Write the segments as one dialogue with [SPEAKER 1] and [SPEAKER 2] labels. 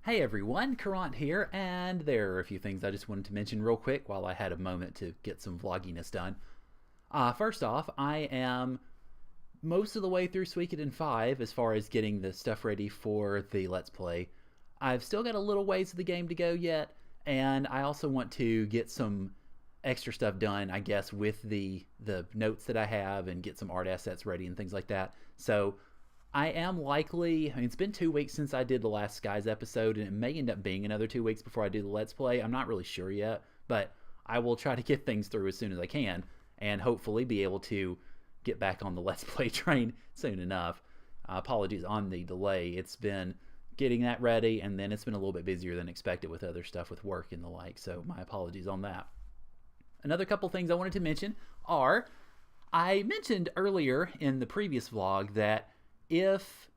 [SPEAKER 1] Hey everyone, Caront here, and there are a few things I just wanted to mention real quick while I had a moment to get some vlogginess done. First off, I am most of the way through Suikoden 5 as far as getting the stuff ready for the Let's Play. I've still got a little ways of the game to go yet, and I also want to get some extra stuff done, I guess, with the notes that I have and get some art assets ready and things like that. So I am likely, it's been 2 weeks since I did the last Skies episode, and it may end up being another 2 weeks before I do the Let's Play. I'm not really sure yet, but I will try to get things through as soon as I can, and hopefully be able to get back on the Let's Play train soon enough. Apologies on the delay. It's been getting that ready, and then it's been a little bit busier than expected with other stuff with work and the like, so my apologies on that. Another couple things I wanted to mention are, I mentioned earlier in the previous vlog that if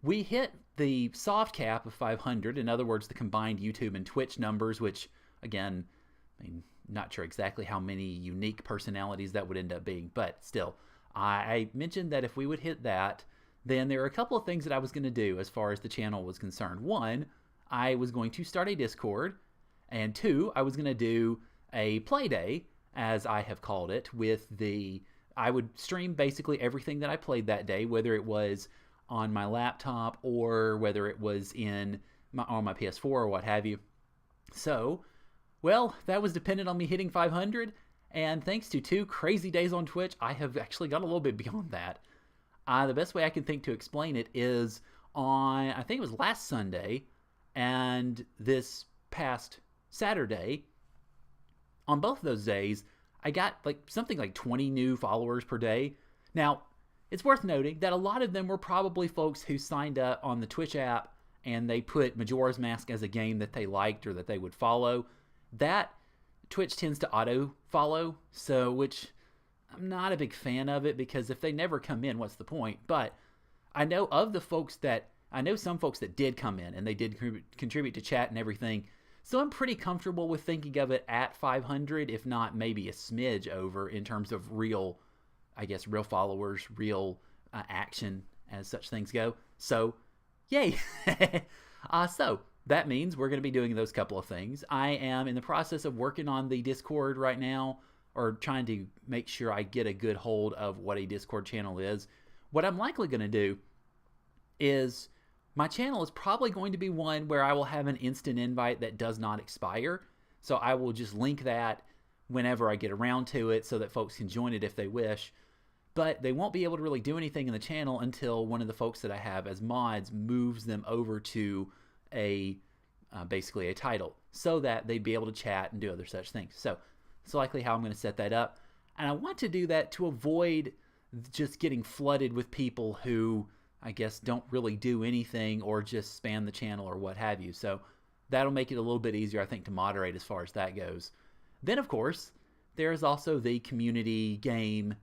[SPEAKER 1] we hit the soft cap of 500, in other words, the combined YouTube and Twitch numbers, which, again, not sure exactly how many unique personalities that would end up being, but still, I mentioned that if we would hit that, then there are a couple of things that I was going to do as far as the channel was concerned. One, I was going to start a Discord, and two, I was going to do a Playday, as I have called it, I would stream basically everything that I played that day, whether it was on my laptop or whether it was on my PS4 or what have you. So, well, that was dependent on me hitting 500, and thanks to 2 crazy days on Twitch, I have actually got a little bit beyond that. The best way I can think to explain it is I think it was last Sunday and this past Saturday. On both of those days, I got something like 20 new followers per day. Now, it's worth noting that a lot of them were probably folks who signed up on the Twitch app and they put Majora's Mask as a game that they liked or that they would follow. That Twitch tends to auto-follow, which I'm not a big fan of it, because if they never come in, what's the point? But I know some folks that did come in and they did contribute to chat and everything. So I'm pretty comfortable with thinking of it at 500, if not maybe a smidge over in terms of real followers, real action as such things go. So, yay! So that means we're going to be doing those couple of things. I am in the process of working on the Discord right now, or trying to make sure I get a good hold of what a Discord channel is. What I'm likely going to do is, my channel is probably going to be one where I will have an instant invite that does not expire. So I will just link that whenever I get around to it so that folks can join it if they wish. But they won't be able to really do anything in the channel until one of the folks that I have as mods moves them over to basically a title, so that they'd be able to chat and do other such things. So it's likely how I'm going to set that up. And I want to do that to avoid just getting flooded with people who, I guess, don't really do anything or just spam the channel or what have you. So that'll make it a little bit easier, I think, to moderate as far as that goes. Then, of course, there is also the community game.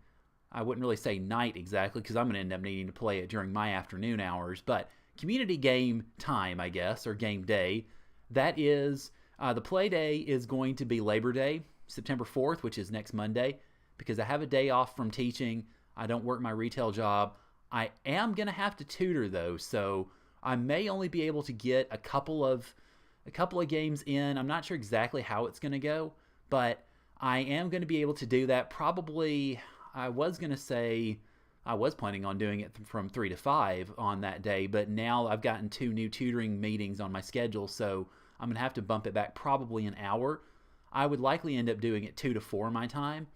[SPEAKER 1] I wouldn't really say night exactly, because I'm going to end up needing to play it during my afternoon hours, but community game time, I guess, or game day. That is, the play day is going to be Labor Day, September 4th, which is next Monday, because I have a day off from teaching. I don't work my retail job. I am going to have to tutor, though, so I may only be able to get a couple of games in. I'm not sure exactly how it's going to go, but I am going to be able to do that. Probably, I was planning on doing it from 3 to 5 on that day, but now I've gotten 2 new tutoring meetings on my schedule, so I'm going to have to bump it back probably an hour. I would likely end up doing it 2 to 4 my time,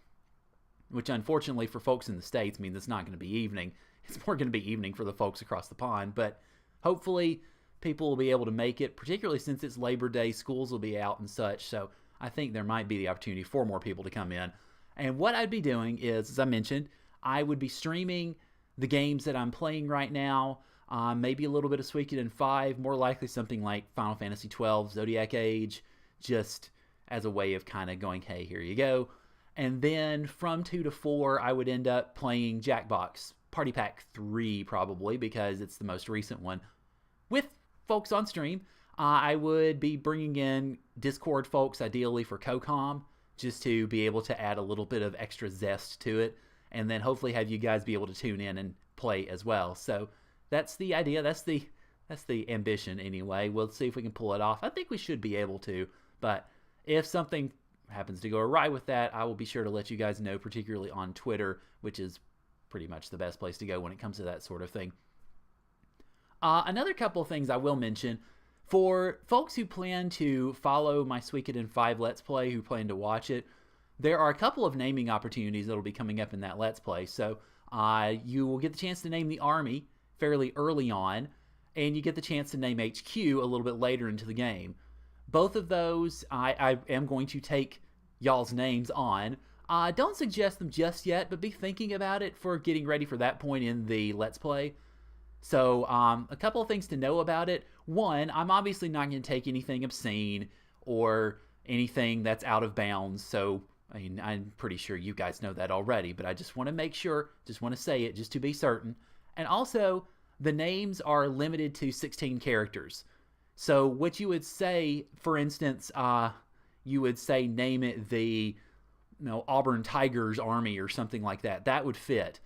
[SPEAKER 1] which unfortunately for folks in the States means it's not going to be evening. It's more going to be evening for the folks across the pond, but hopefully people will be able to make it, particularly since it's Labor Day, schools will be out and such, so I think there might be the opportunity for more people to come in. And what I'd be doing is, as I mentioned, I would be streaming the games that I'm playing right now, maybe a little bit of Suikoden 5, more likely something like Final Fantasy 12, Zodiac Age, just as a way of kind of going, hey, here you go. And then from 2 to 4, I would end up playing Jackbox Party Pack 3, probably, because it's the most recent one, with folks on stream. I would be bringing in Discord folks, ideally for CoCom, just to be able to add a little bit of extra zest to it, and then hopefully have you guys be able to tune in and play as well. So that's the idea. That's the That's the ambition anyway. We'll see if we can pull it off. I think we should be able to, but if something happens to go awry with that, I will be sure to let you guys know, particularly on Twitter, which is pretty much the best place to go when it comes to that sort of thing. Another couple of things I will mention. For folks who plan to follow my Suikoden 5 Let's Play, who plan to watch it, there are a couple of naming opportunities that will be coming up in that Let's Play. So you will get the chance to name the army fairly early on, and you get the chance to name HQ a little bit later into the game. Both of those, I am going to take y'all's names on. Don't suggest them just yet, but be thinking about it for getting ready for that point in the Let's Play. So a couple of things to know about it. One, I'm obviously not going to take anything obscene or anything that's out of bounds. So I mean, I'm pretty sure you guys know that already, but I just want to make sure, just want to say it just to be certain. And also, the names are limited to 16 characters. So what you would say, for instance, you would say name it the Auburn Tigers Army or something like that. That would fit.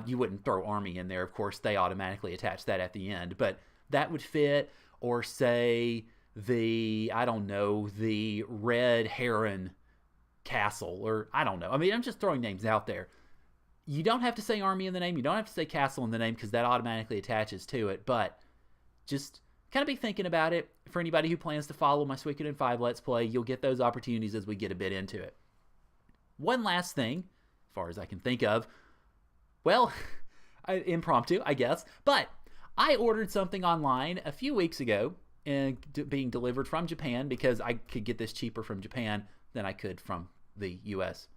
[SPEAKER 1] You wouldn't throw Army in there, of course. They automatically attach that at the end. But that would fit. Or say the Red Heron Castle. Or I don't know. I mean, I'm just throwing names out there. You don't have to say Army in the name. You don't have to say Castle in the name because that automatically attaches to it. But just kind of be thinking about it. For anybody who plans to follow my Suikoden 5 Let's Play, you'll get those opportunities as we get a bit into it. One last thing, as far as I can think of, well, impromptu, I guess, but I ordered something online a few weeks ago and being delivered from Japan because I could get this cheaper from Japan than I could from the US.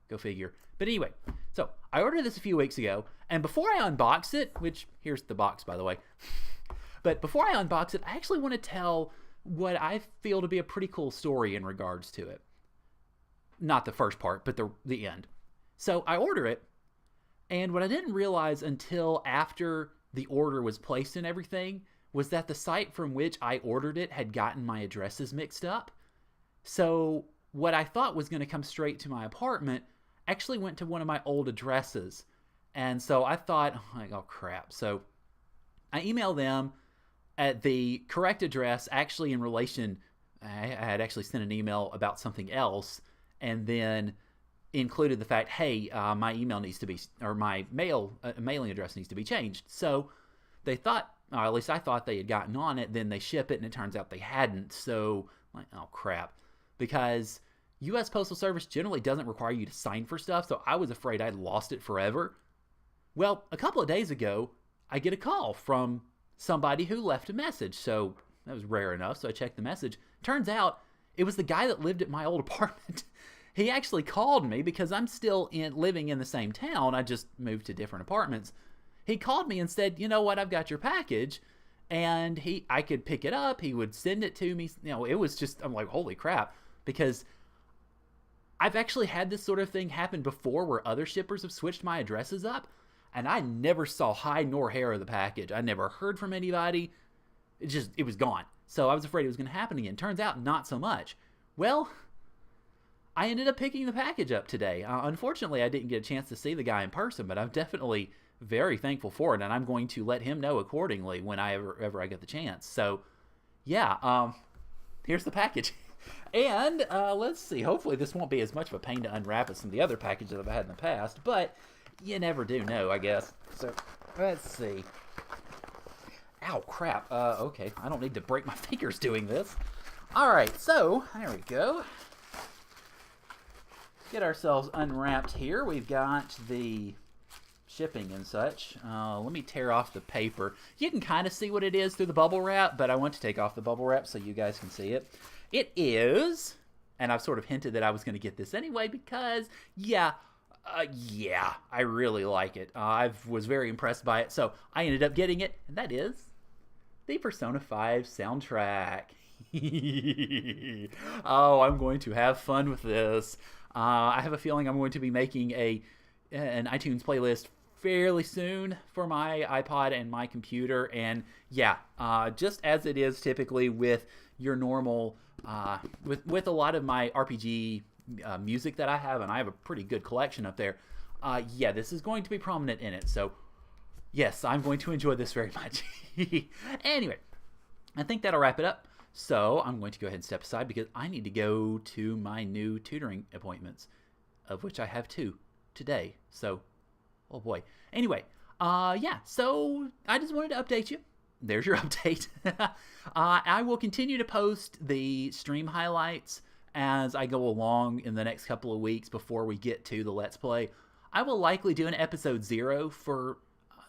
[SPEAKER 1] Go figure. But anyway, so I ordered this a few weeks ago, and before I unbox it, which here's the box, by the way, but before I unbox it, I actually want to tell what I feel to be a pretty cool story in regards to it. Not the first part, but the end. So I order it, and what I didn't realize until after the order was placed and everything was that the site from which I ordered it had gotten my addresses mixed up. So what I thought was going to come straight to my apartment actually went to one of my old addresses. And so I thought, oh crap. So I emailed them at the correct address, actually in relation, I had actually sent an email about something else, and then included the fact, hey, my email needs to be, or my mailing address needs to be changed. So they thought, or at least I thought they had gotten on it, then they ship it, and it turns out they hadn't. So, like, oh crap. Because U.S. Postal Service generally doesn't require you to sign for stuff, so I was afraid I'd lost it forever. Well, a couple of days ago, I get a call from somebody who left a message. So that was rare enough, so I checked the message. Turns out it was the guy that lived at my old apartment. He actually called me because I'm still living in the same town. I just moved to different apartments. He called me and said, you know what, I've got your package. And I could pick it up. He would send it to me. It was just, I'm like, holy crap. Because I've actually had this sort of thing happen before where other shippers have switched my addresses up. And I never saw hide nor hair of the package. I never heard from anybody. It was gone. So I was afraid it was going to happen again. Turns out, not so much. Well, I ended up picking the package up today. Unfortunately, I didn't get a chance to see the guy in person, but I'm definitely very thankful for it, and I'm going to let him know accordingly when ever I get the chance. So, yeah, here's the package. And let's see. Hopefully, this won't be as much of a pain to unwrap as some of the other packages I've had in the past, but you never do know, I guess. So, let's see. Ow, crap. Okay, I don't need to break my fingers doing this. All right, so there we go. Get ourselves unwrapped here. We've got the shipping and such. Let me tear off the paper. You can kind of see what it is through the bubble wrap, but I want to take off the bubble wrap so you guys can see it. It is, and I've sort of hinted that I was going to get this anyway because, yeah, I really like it. I was very impressed by it, so I ended up getting it, and that is the Persona 5 soundtrack. Oh, I'm going to have fun with this. I have a feeling I'm going to be making an iTunes playlist fairly soon for my iPod and my computer. And yeah, just as it is typically with your normal, with a lot of my RPG music that I have, and I have a pretty good collection up there. Yeah, this is going to be prominent in it. So Yes, I'm going to enjoy this very much. Anyway, I think that'll wrap it up. So I'm going to go ahead and step aside because I need to go to my new tutoring appointments, of which I have 2 today. So, oh boy. Anyway, yeah, so I just wanted to update you. There's your update. I will continue to post the stream highlights as I go along in the next couple of weeks before we get to the Let's Play. I will likely do an episode 0 for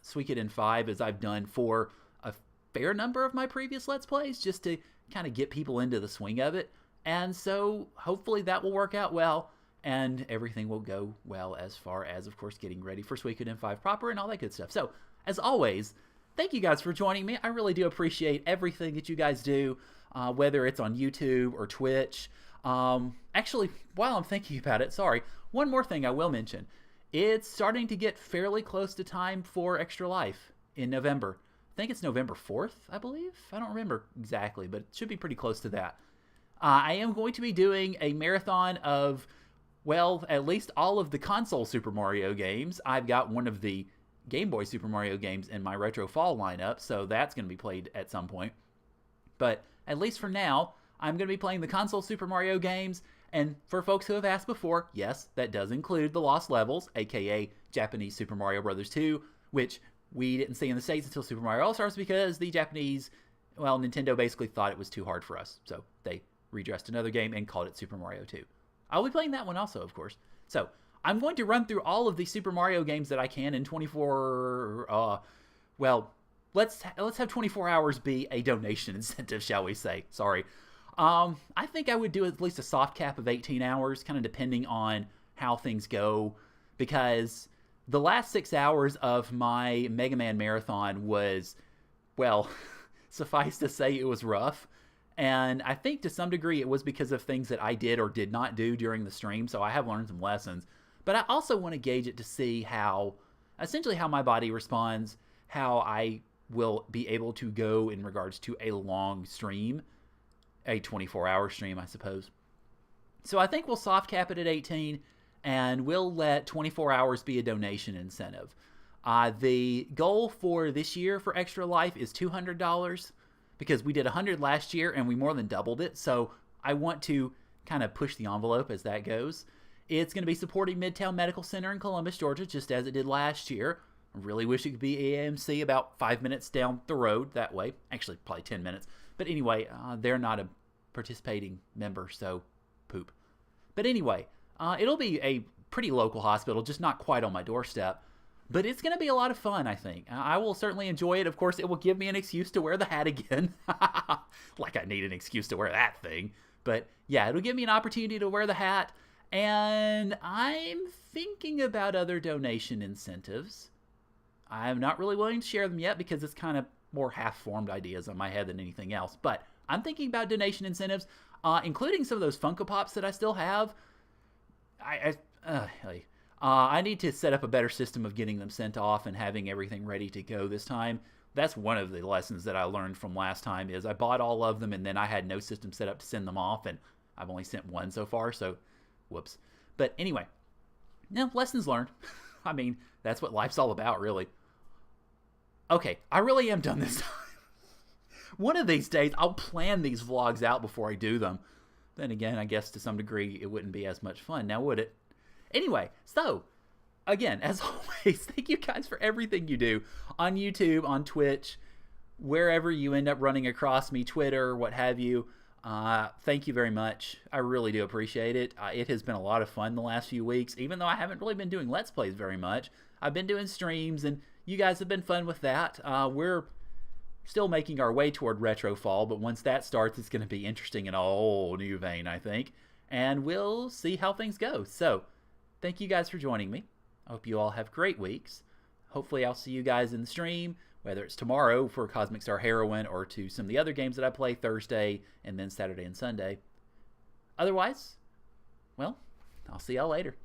[SPEAKER 1] Suikoden 5 as I've done for a fair number of my previous Let's Plays, just to kind of get people into the swing of it. And so hopefully that will work out well and everything will go well as far as, of course, getting ready for Suikoden 5 proper and all that good stuff. So, as always, thank you guys for joining me. I really do appreciate everything that you guys do, whether it's on YouTube or Twitch. Actually, while I'm thinking about it, sorry, one more thing I will mention. It's starting to get fairly close to time for Extra Life in November. I think it's November 4th, I believe. I don't remember exactly, but it should be pretty close to that. I am going to be doing a marathon of, well, at least all of the console Super Mario games. I've got one of the Game Boy Super Mario games in my Retro Fall lineup, so that's going to be played at some point. But at least for now, I'm going to be playing the console Super Mario games. And for folks who have asked before, yes, that does include the Lost Levels, aka Japanese Super Mario Bros. 2, which we didn't see in the States until Super Mario All-Stars because the Japanese, well, Nintendo basically thought it was too hard for us. So they redressed another game and called it Super Mario 2. I'll be playing that one also, of course. So I'm going to run through all of the Super Mario games that I can in 24, well, let's have 24 hours be a donation incentive, shall we say. Sorry. I think I would do at least a soft cap of 18 hours, kind of depending on how things go, because the last 6 hours of my Mega Man marathon was, well, suffice to say it was rough. And I think to some degree it was because of things that I did or did not do during the stream, so I have learned some lessons. But I also want to gauge it to see how, essentially how my body responds, how I will be able to go in regards to a long stream. A 24-hour stream, I suppose. So I think we'll soft cap it at 18, and we'll let 24 hours be a donation incentive. The goal for this year for Extra Life is $200, because we did 100 last year, and we more than doubled it, so I want to kind of push the envelope as that goes. It's going to be supporting Midtown Medical Center in Columbus, Georgia, just as it did last year. I really wish it could be AMC about 5 minutes down the road that way. Actually, probably 10 minutes. But anyway, they're not a participating member, so poop. But anyway, it'll be a pretty local hospital, just not quite on my doorstep. But it's going to be a lot of fun, I think. I will certainly enjoy it. Of course, it will give me an excuse to wear the hat again. Like I need an excuse to wear that thing. But yeah, it'll give me an opportunity to wear the hat. And I'm thinking about other donation incentives. I'm not really willing to share them yet because it's kind of more half-formed ideas in my head than anything else. But I'm thinking about donation incentives, including some of those Funko Pops that I still have. I need to set up a better system of getting them sent off and having everything ready to go this time. That's one of the lessons that I learned from last time is I bought all of them and then I had no system set up to send them off, and I've only sent one so far, so whoops. But anyway, no, lessons learned. I mean, that's what life's all about, really. Okay, I really am done this time. One of these days, I'll plan these vlogs out before I do them. Then again, I guess to some degree, it wouldn't be as much fun, now would it? Anyway, so, again, as always, thank you guys for everything you do on YouTube, on Twitch, wherever you end up running across me, Twitter, what have you. Thank you very much. I really do appreciate it. It has been a lot of fun the last few weeks, even though I haven't really been doing Let's Plays very much. I've been doing streams, and you guys have been fun with that. We're still making our way toward Retro Fall, but once that starts, it's going to be interesting in a whole new vein, I think. And we'll see how things go. So, thank you guys for joining me. I hope you all have great weeks. Hopefully I'll see you guys in the stream, whether it's tomorrow for Cosmic Star Heroine or to some of the other games that I play Thursday and then Saturday and Sunday. Otherwise, well, I'll see y'all later.